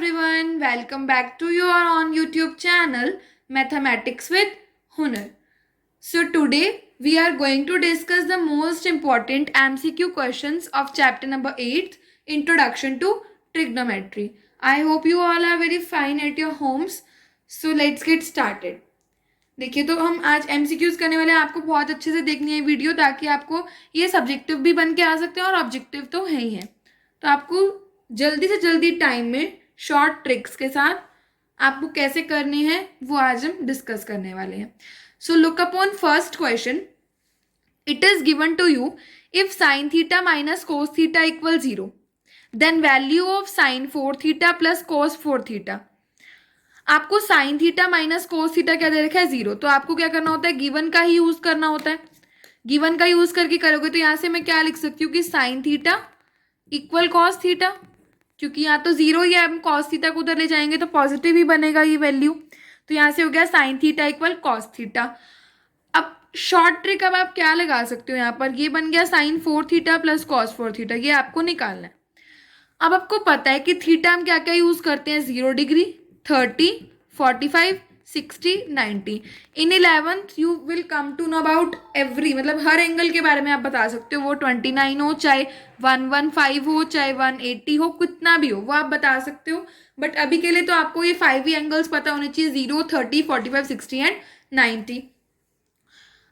everyone, welcome back to your on YouTube channel Mathematics with Hunar. So today we are going to discuss the most important MCQ questions of chapter number 8, Introduction to Trigonometry. I hope you all are very fine at your homes. So let's get started. देखिए तो हम आज MCQs करने वाले हैं. आपको बहुत अच्छे से देखनी है वीडियो ताकि आपको ये सब्जेक्टिव भी बन के आ सकते हैं और ऑब्जेक्टिव तो है ही है. तो आपको जल्दी से जल्दी टाइम में शॉर्ट ट्रिक्स के साथ आपको कैसे करने हैं वो आज हम डिस्कस करने वाले हैं. So look upon first question. It is given to you if sine theta minus cos theta equal 0 then value of sine 4 theta plus cos 4 theta. आपको sine theta minus cos theta क्या दे रखा है 0. तो आपको क्या करना होता है, गिवन का ही यूज करना होता है. गिवन का यूज करके करोगे तो यहाँ से मैं क्या लिख सकती हूँ कि sine theta equal cos theta, क्योंकि यहाँ तो 0 ही है, हम कॉस थीटा को उधर ले जाएंगे तो पॉजिटिव ही बनेगा ये वैल्यू. तो यहाँ से हो गया sine theta equal cos theta. अब शॉर्ट ट्रिक अब आप क्या लगा सकते हो यहाँ पर, ये बन गया sine 4 theta plus cos 4 theta. ये आपको निकालना है. अब आपको पता है कि थीटा हम क्या क्या यूज करते हैं, 0 degree, 30, 45, 60, 90. In 11th you will come to know about every, मतलब हर एंगल के बारे में आप बता सकते हो. वो 29 हो, चाहे 115 हो, चाहे 180 हो, कितना भी हो वो आप बता सकते हो. बट अभी के लिए तो आपको ये 5 ही एंगल्स पता होने चाहिए, 0, 30, 45, 60 एंड 90.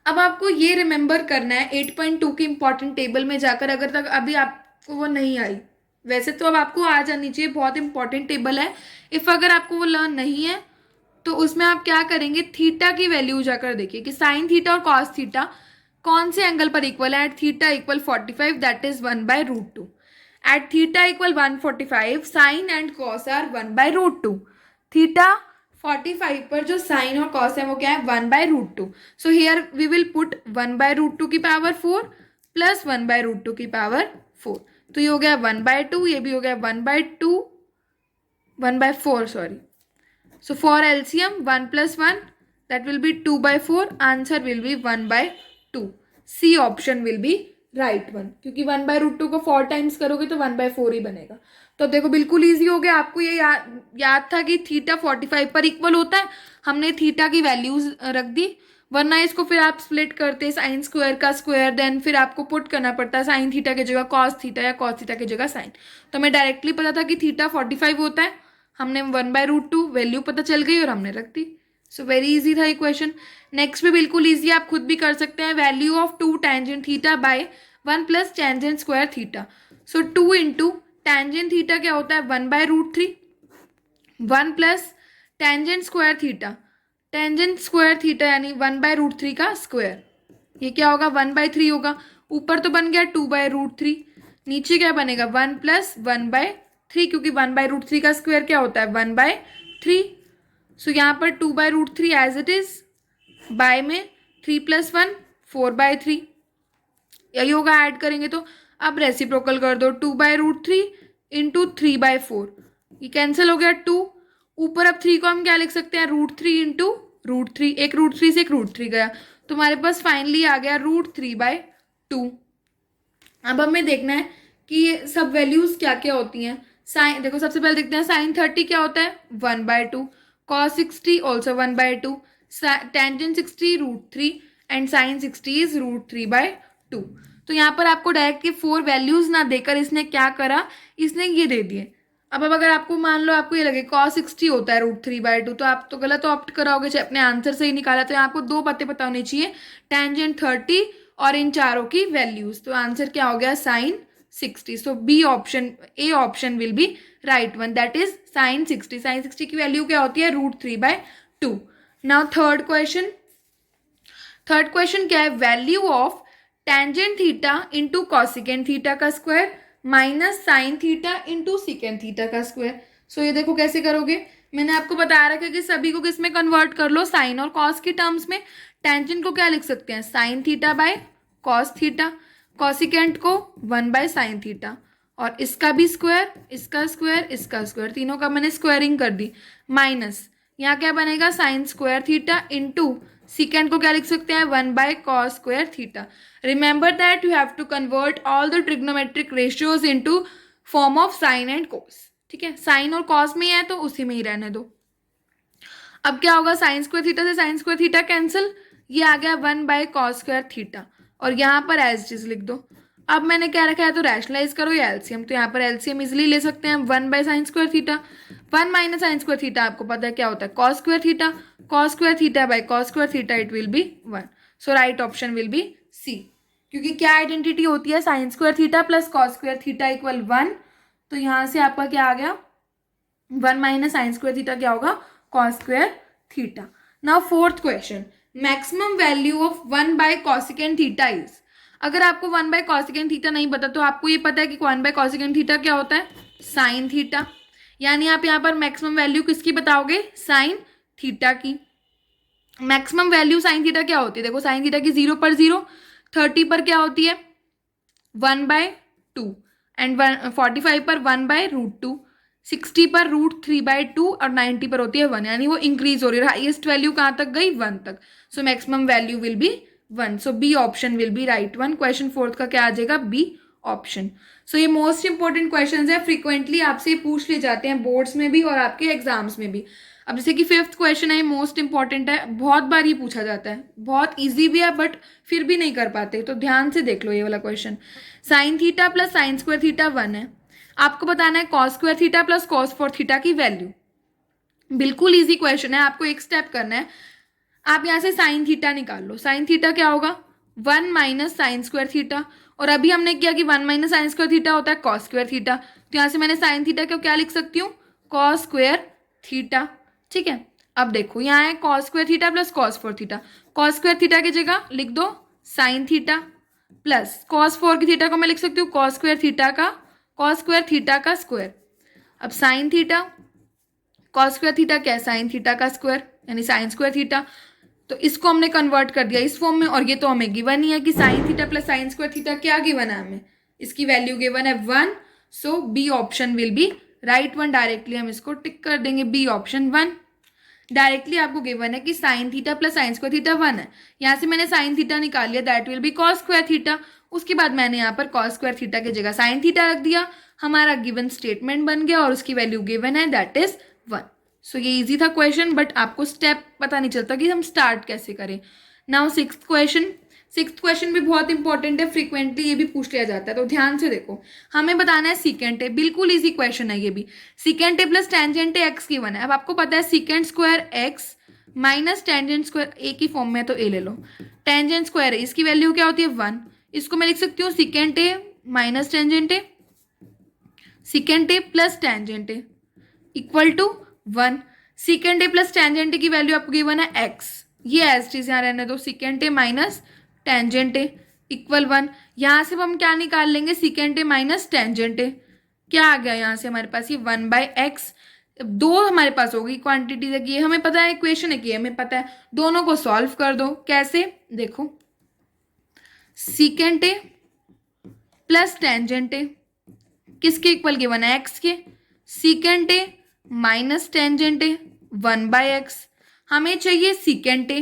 अब आपको ये रिमेंबर करना है 8.2 की इंपॉर्टेंट टेबल में जाकर, अगर तक अभी आपको वो नहीं आई. वैसे तो अब आपको आ जानी चाहिए, बहुत इंपॉर्टेंट टेबल है. इफ अगर आपको वो लर्न नहीं है तो उसमें आप क्या करेंगे, थीटा की वैल्यू जाकर देखिए कि साइन थीटा और कॉस थीटा कौन से एंगल पर इक्वल है. At theta equal 45 that is 1/√2. At theta equal 145 sine and cos are 1/√2. Theta 45 पर जो साइन और कॉस है वो क्या है, 1/√2. So here we will put 1/√2 की पावर 4 प्लस 1/√2 की पावर 4. तो ये हो गया 1/2, ये भी हो गया 1/2, 1/4 sorry. So for LCM 1 plus 1 that will be 2/4. Answer will be 1/2. C option will be right one. क्योंकि 1/√2 को 4 टाइम्स करोगे तो 1/4 ही बनेगा. तो देखो बिल्कुल इजी हो गया. आपको ये याद था कि थीटा 45 पर इक्वल होता है, हमने थीटा की वैल्यूज रख दी. वरना इसको फिर आप स्प्लिट करते साइन स्क्वायर का स्क्वायर, देन फिर आपको पुट करना पड़ता है साइन थीटा की जगह कॉस थीटा या कॉस थीटा की जगह साइन. तो हमें डायरेक्टली पता था कि थीटा 45 होता है, हमने 1/√2 वैल्यू पता चल गई और हमने रख दी. सो वेरी इजी था ये क्वेश्चन. नेक्स्ट भी बिल्कुल इजी, आप खुद भी कर सकते हैं. Value of 2 tangent theta by 1 plus tangent square theta. So 2 into tangent theta क्या होता है 1/√3, 1 plus tangent square theta, tangent square theta यानी 1/√3 का स्क्वायर. ये क्या होगा 1/3 होगा. ऊपर तो बन गया 2/√3, नीचे क्या बनेगा 1 प्लस 1/3, क्योंकि 1/√3 का स्क्वायर क्या होता है 1/3. सो यहाँ पर 2/√3 एज इट इज, बाय में 3 प्लस 1 4/3. यही होगा, ऐड करेंगे तो. अब रेसिप्रोकल कर दो, 2/√3 इंटू 3/4, ये कैंसिल हो गया 2. ऊपर अब 3 को हम क्या लिख सकते हैं, √3 इंटू √3. एक √3 से एक √3 गया तो हमारे पास फाइनली आ गया √3/2. अब हमें देखना है कि ये सब वैल्यूज क्या क्या होती हैं. साइन देखो सबसे पहले देखते हैं साइन 30 क्या होता है 1/2, cos 60 also 1/2, tangent 60 √3 and sine 60 is √3/2. तो यहाँ पर आपको डायरेक्ट ये 4 वैल्यूज ना देकर इसने क्या करा, इसने ये दे दिए. अब अगर आपको मान लो आपको ये लगे कॉस 60 होता है √3/2 तो आप तो गलत ऑप्ट कराओगे, चाहे अपने आंसर से ही निकाला. तो यहाँ आपको 2 बातें पता होनी चाहिए, टेंजेंट 30 और इन चारों की वैल्यूज. तो आंसर क्या हो गया sine 60. So B option, A option will be right one, that is sine 60. Sine 60 की वैल्यू क्या होती है √3/2. Now third question. Third question क्या है, value of tangent theta into cosecant theta का square minus sine theta into secant theta का square. So ये देखो कैसे करोगे, मैंने आपको बता रखा है कि सभी को किसमें कन्वर्ट कर लो, साइन और कॉस की टर्म्स में. टेंजेंट को क्या लिख सकते हैं sine theta by cos theta, cosecant को 1/sin थीटा, और इसका भी स्क्वायर, इसका स्क्वायर, इसका स्क्वायर, तीनों का मैंने स्क्वायरिंग कर दी. माइनस यहाँ क्या बनेगा sine square theta into secant को क्या लिख सकते हैं 1/cos square theta. Remember that you have to convert all the trigonometric ratios into form of sine and cos. ठीक है, साइन और कॉस में ही है तो उसी में ही रहने दो। अब क्या होगा, साइन स्क्वायर थीटा से साइन स्क्वायर थीटा कैंसिल, ये आ गया 1/cos² थीटा, और यहाँ पर एज चीज लिख दो। अब मैंने क्या रखा है, तो रैशनलाइज करो या एलसीएम, तो यहाँ पर एलसीएम इजिली ले सकते हैं हम। 1/sin² थीटा, 1 - sin² थीटा आपको पता है क्या होता है, cos² theta, cos² theta by cos² theta, it will be 1। So right option will be C, क्योंकि क्या आइडेंटिटी होती है, sin² theta plus cos² theta equal 1, तो यहाँ से आपका क्या आ गया, 1 - sin² थीटा क्या होगा, cos² theta. Now fourth question, maximum value of 1/cosecant theta is. अगर आपको 1/cosecant थीटा नहीं पता तो आपको ये पता है कि 1/cosecant थीटा क्या होता है, साइन थीटा, यानी आप यहाँ पर मैक्सिमम वैल्यू किसकी बताओगे, साइन थीटा की। मैक्सिमम वैल्यू साइन थीटा क्या होती है, देखो साइन थीटा की 0 पर 0, 30 पर क्या होती है 1/2, एंड 45 पर 1/√2, 60 पर √3/2 और 90 पर होती है 1, यानी वो इंक्रीज हो रही है। हाईएस्ट वैल्यू कहाँ तक गई, 1 तक। So maximum value will be 1, so B option will be right one. Question fourth का क्या आ जाएगा, बी ऑप्शन। सो ये मोस्ट इंपॉर्टेंट क्वेश्चन है, फ्रीक्वेंटली आपसे पूछ ले जाते हैं बोर्ड्स में भी और आपके एग्जाम्स में भी। अब जैसे कि फिफ्थ क्वेश्चन है, मोस्ट इंपॉर्टेंट है, बहुत बार ये पूछा जाता है, बहुत इजी भी है बट फिर भी नहीं कर पाते, तो ध्यान से देख लो ये वाला question. Sign theta plus sin² theta 1 है, आपको बताना है cos² theta plus cos4 theta की वैल्यू। बिल्कुल इजी क्वेश्चन है, आपको एक स्टेप करना है, आप यहाँ से साइन थीटा निकाल लो। साइन थीटा क्या होगा, 1 - sin² थीटा, और अभी हमने किया कि 1 - sin² थीटा होता है cos² थीटा, तो यहाँ से मैंने साइन थीटा को क्या लिख सकती हूँ, cos² थीटा। ठीक है, अब देखो यहाँ है cos² theta plus cos4 theta, cos² theta की जगह लिख दो साइन थीटा, प्लस cos4 की थीटा को मैं लिख सकती हूँ cos² थीटा का स्क्वायर। अब साइन थीटा, cos² थीटा क्या है, साइन थीटा का स्क्वायर, यानी sin² थीटा, तो इसको हमने कन्वर्ट कर दिया इस फॉर्म में, और ये तो हमें गिवन ही है कि sine theta plus sin² theta क्या गिवन है हमें, इसकी वैल्यू गिवन है 1, so B option will be right one. Directly हम इसको टिक कर देंगे, बी ऑप्शन 1। डायरेक्टली आपको गिवन है कि sine theta plus sin² theta 1 है, यहाँ से मैंने साइन थीटा निकाल लिया, that will be cos² theta, उसके बाद मैंने यहाँ पर cos² थीटा की जगह साइन थीटा रख दिया, हमारा गिवन स्टेटमेंट बन गया और उसकी वैल्यू गिवन है, दैट इज 1। सो ये इजी था क्वेश्चन, बट आपको स्टेप पता नहीं चलता कि हम स्टार्ट कैसे करें। नाउ सिक्स्थ क्वेश्चन भी बहुत इंपॉर्टेंट है, फ्रीक्वेंटली ये भी पूछ लिया जाता है, तो ध्यान से देखो। हमें बताना है सीकेंट ए, बिल्कुल इजी क्वेश्चन है ये भी। Secant A plus tangent A X given है। अब आपको पता है secant square X minus tangent square, A की फॉर्म में है तो ए ले लो, टेंजेंट स्क्वायर है, इसकी वैल्यू क्या होती है 1, इसको मैं लिख सकती हूँ secant A minus tangent A, secant A plus tangent A equal to 1। Secant A plus tangent A की वैल्यू आपको गिवन है एक्स, ये एज चीज यहाँ रहने दो, secant A minus tangent A equal 1। यहाँ से हम क्या निकाल लेंगे, सीकेंट ए माइनस टेंजेंट ए, क्या आ गया यहाँ से हमारे पास, ये 1/x, दो हमारे पास होगी क्वांटिटी, ये हमें पता है, इक्वेशन है कि हमें पता है, दोनों को सॉल्व कर दो। कैसे, देखो सीकेंट ए प्लस टेंजेंट ए किसके इक्वल गिवन है, एक्स के, secant A minus tangent A 1/x, हमें चाहिए सीकेंट ए,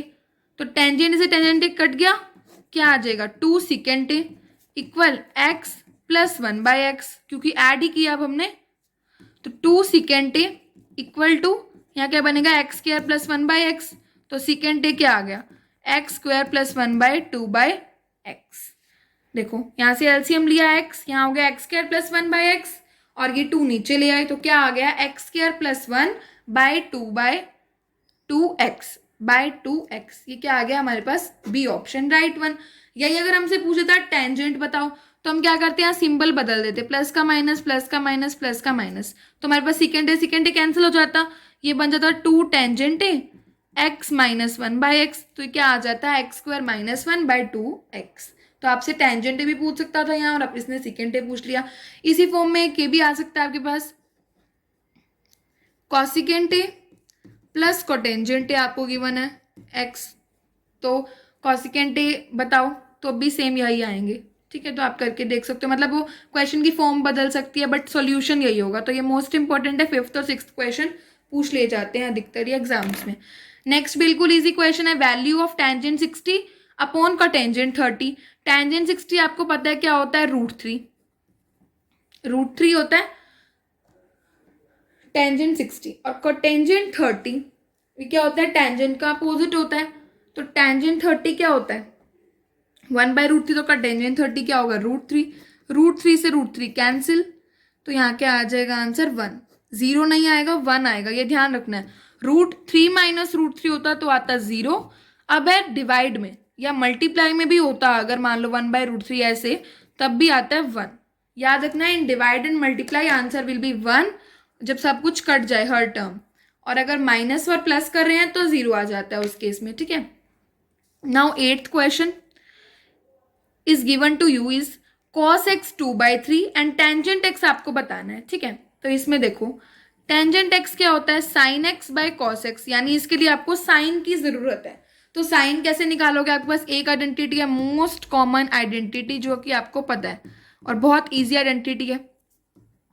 तो टेंजेंट से टेंजेंट ए कट गया, क्या आ जाएगा 2 secant A equal x plus 1/x, क्योंकि ऐड ही किया अब हमने, तो 2 सीकेंट ए इक्वल टू, यहाँ क्या बनेगा x² प्लस 1/x, तो सीकेंट ए क्या आ गया x² प्लस 1/2/x। देखो यहाँ से एलसीएम लिया x, यहाँ हो गया x² प्लस 1/x, और ये 2 नीचे ले आए, तो क्या आ गया x² प्लस 1/2x, ये क्या आ गया हमारे पास, बी ऑप्शन राइट वन। यही अगर हमसे पूछे था टेंजेंट बताओ, तो हम क्या करते हैं, सिंबल बदल देते, प्लस का माइनस, प्लस का माइनस, प्लस का माइनस, तो हमारे पास सीकेंट ए कैंसिल हो जाता, ये बन जाता 2 टेंजेंट ए x माइनस 1/x, तो ये क्या आ जाता है x² माइनस 1/2x। तो आपसे टेंजेंट ए भी पूछ सकता था यहाँ, और आप इसने सीकेंट ए पूछ लिया। इसी फॉर्म में के भी आ सकता है आपके पास, cosecant A plus cotangent A आपको गिवन है x, तो कॉसिकेंट ए बताओ, तो भी सेम यही आएंगे। ठीक है, तो आप करके देख सकते हो, मतलब वो क्वेश्चन की फॉर्म बदल सकती है बट सॉल्यूशन यही होगा। तो ये मोस्ट इंपॉर्टेंट है, फिफ्थ और सिक्स्थ क्वेश्चन पूछ ले जाते हैं अधिकतर ये एग्जाम्स में। नेक्स्ट बिल्कुल इजी क्वेश्चन है, वैल्यू ऑफ टेंजेंट 60 अपॉन का टेंजेंट 30। टेंजेंट 60 आपको पता है क्या होता है, √3 होता है, टेंजेंट 60 और कोटेंजेंट 30, ये क्या होता है, टेंजेंट का अपोजिट होता है। तो टेंजेंट 30 क्या होता है, 1/√3, तो कोटेंजेंट 30 क्या होगा, √3। √3 से √3 कैंसिल, तो यहाँ क्या आ जाएगा आंसर 1। 0 नहीं आएगा, 1 आएगा, ये ध्यान रखना है। √3 माइनस √3 होता तो आता 0। अब है डिवाइड में या मल्टीप्लाई में भी होता, अगर मान लो 1/√3 ऐसे, तब भी आता है 1। याद रखना है, इन divide and multiply answer will be 1 जब सब कुछ कट जाए हर टर्म, और अगर माइनस और प्लस कर रहे हैं तो 0 आ जाता है उस केस में, ठीक है। Now 8th question is given to you is cos x 2/3 and tangent x आपको बताना है, ठीक है। तो इसमें देखो टेंजेंट x क्या होता है, sin x by cos x, यानी इसके लिए आपको साइन की जरूरत है। तो साइन कैसे निकालोगे, आपके पास एक आइडेंटिटी है, मोस्ट कॉमन आइडेंटिटी, जो कि आपको पता है और बहुत ईजी आइडेंटिटी है।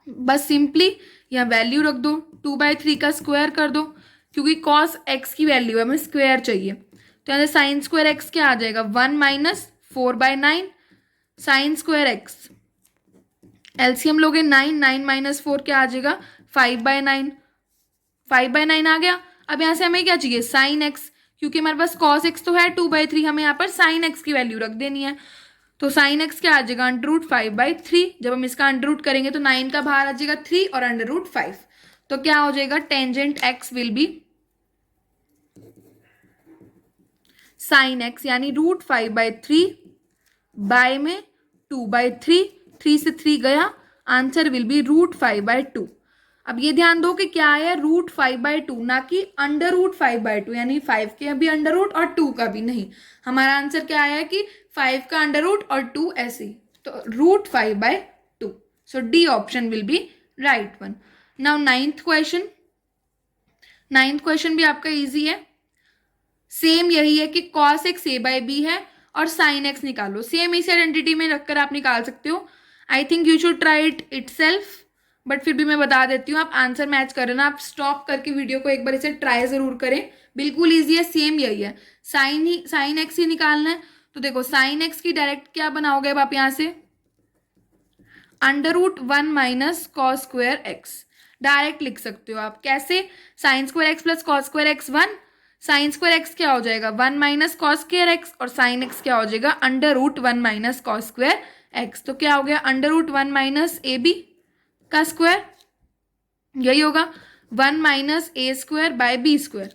बस सिंपली यहाँ वैल्यू रख दो, 2/3 का स्क्वायर कर दो, क्योंकि cos x की वैल्यू है, हमें स्क्वायर चाहिए। तो यहाँ से साइन स्क्वायर x क्या आ जाएगा, 1 minus 4/9 sine square x, LCM लोगे 9, 9 माइनस 4 क्या आ जाएगा, 5/9, 5/9 आ गया। अब यहाँ से हमें क्या चाहिए, साइन x, क्योंकि हमारे पास cos x तो है 2/3, हमें यहाँ पर साइन x की वैल्यू रख देनी है। तो साइन x क्या आ जाएगा, √5/3। जब हम इसका अंडर रूट करेंगे तो 9 का बाहर आ जाएगा 3 और √5, तो क्या हो जाएगा, tangent x will be sine x, यानी √5/3 बाय में 2/3, 3 से 3 गया, आंसर विल बी √5/2। अब ये ध्यान दो कि क्या है, √5/2, ना कि √5/2, यानी 5 के भी अंडर रूट और 2 का भी नहीं। हमारा आंसर क्या आया है कि 5 का अंडर रूट और 2 ऐसे, तो √5/2। So D option will be right one. Now 9th question, 9th question भी आपका इजी है, सेम यही है कि cos x a/b है और साइन x निकालो। सेम इसी आइडेंटिटी में रखकर आप निकाल सकते हो। I think you should try it itself, but फिर भी मैं बता देती हूँ, आप आंसर मैच कर ना, आप स्टॉप करके वीडियो को एक बार इसे ट्राई जरूर करें, बिल्कुल ईजी है, सेम यही है, साइन एक्स ही निकालना है। तो देखो साइन एक्स की डायरेक्ट क्या बनाओगे अब आप यहाँ से, √1 minus cos square x, direct लिख सकते हो आप। कैसे, sine square x plus cos square x 1, sine square x क्या हो जाएगा 1 माइनस कॉस स्क्वायर एक्स, और साइन एक्स क्या हो जाएगा √1 माइनस कॉस स्क्वायर एक्स। तो क्या हो गया, √1 माइनस ए बी का स्क्वायर, यही होगा 1 minus A square by B square.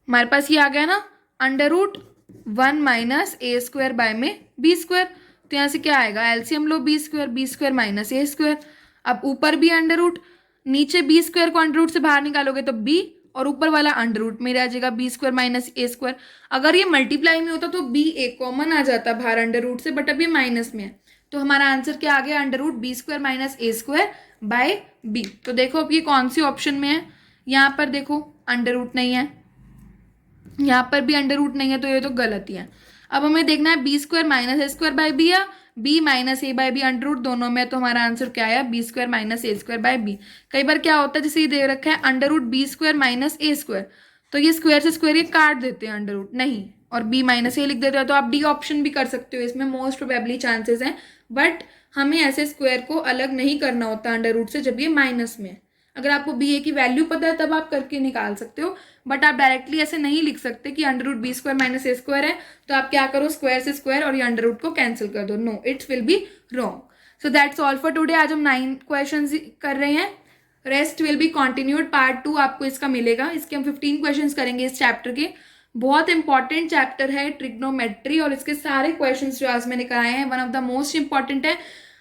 हमारे पास ये आ गया ना, √1 माइनस ए स्क्वायर बाय में बी स्क्वायर। तो यहाँ से क्या आएगा, एलसीएम लो, B square minus A square. अब ऊपर भी अंडर रूट, नीचे बी स्क्वायर को अंडर रूट से बाहर निकालोगे तो बी, और ऊपर वाला अंडर रूट में रह जाएगा B square minus A square. अगर ये मल्टीप्लाई में होता तो बी ए कॉमन आ जाता बाहर अंडर रूट से, बट अभी माइनस में है, तो हमारा आंसर क्या आ गया, √b² minus A square by B. तो देखो अब ये कौन सी ऑप्शन में है, यहाँ पर देखो अंडर रूट नहीं है, यहाँ पर भी अंडर रूट नहीं है, तो ये तो गलत ही है। अब हमें देखना है b² minus A square by B या b minus A by B, under root दोनों में, तो हमारा आंसर क्या आया, b² minus A square by B. कई बार क्या होता है, जैसे ये दे रखा है √b² माइनस ए स्क्वायर, तो ये स्क्वायर से स्क्वायर ये काट देते हैं अंडर रूट नहीं, और b माइनस ए लिख देते हो, तो आप डी ऑप्शन भी कर सकते हो, इसमें मोस्ट प्रोबेबली चांसेस हैं, बट हमें ऐसे स्क्वायर को अलग नहीं करना होता अंडर रूट से जब ये माइनस में है। अगर आपको बी ए की वैल्यू पता है तब आप करके निकाल सकते हो, बट आप डायरेक्टली ऐसे नहीं लिख सकते कि √b² माइनस ए स्क्वायर है, तो आप क्या करो, स्क्वायर से स्क्वायर और ये अंडर रूट को कैंसिल कर दो, no it's will be wrong. So that's all for today. आज हम 9 क्वेश्चन कर रहे हैं, rest will be continued, part 2 आपको इसका मिलेगा। इसके हम 15 क्वेश्चन करेंगे इस चैप्टर के। बहुत इंपॉर्टेंट चैप्टर है ट्रिग्नोमेट्री, और इसके सारे क्वेश्चन जो आज मैंने कराए हैं one of the most important है।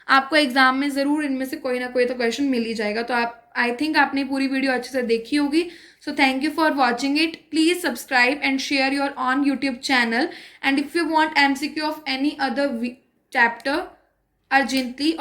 आपको एग्जाम में जरूर इनमें से कोई ना कोई तो क्वेश्चन मिल ही जाएगा, तो आप आई थिंक आपने पूरी वीडियो अच्छे से देखी होगी। So thank you for watching it, please subscribe and share your on YouTube channel, and if you want MCQ of any other chapter urgently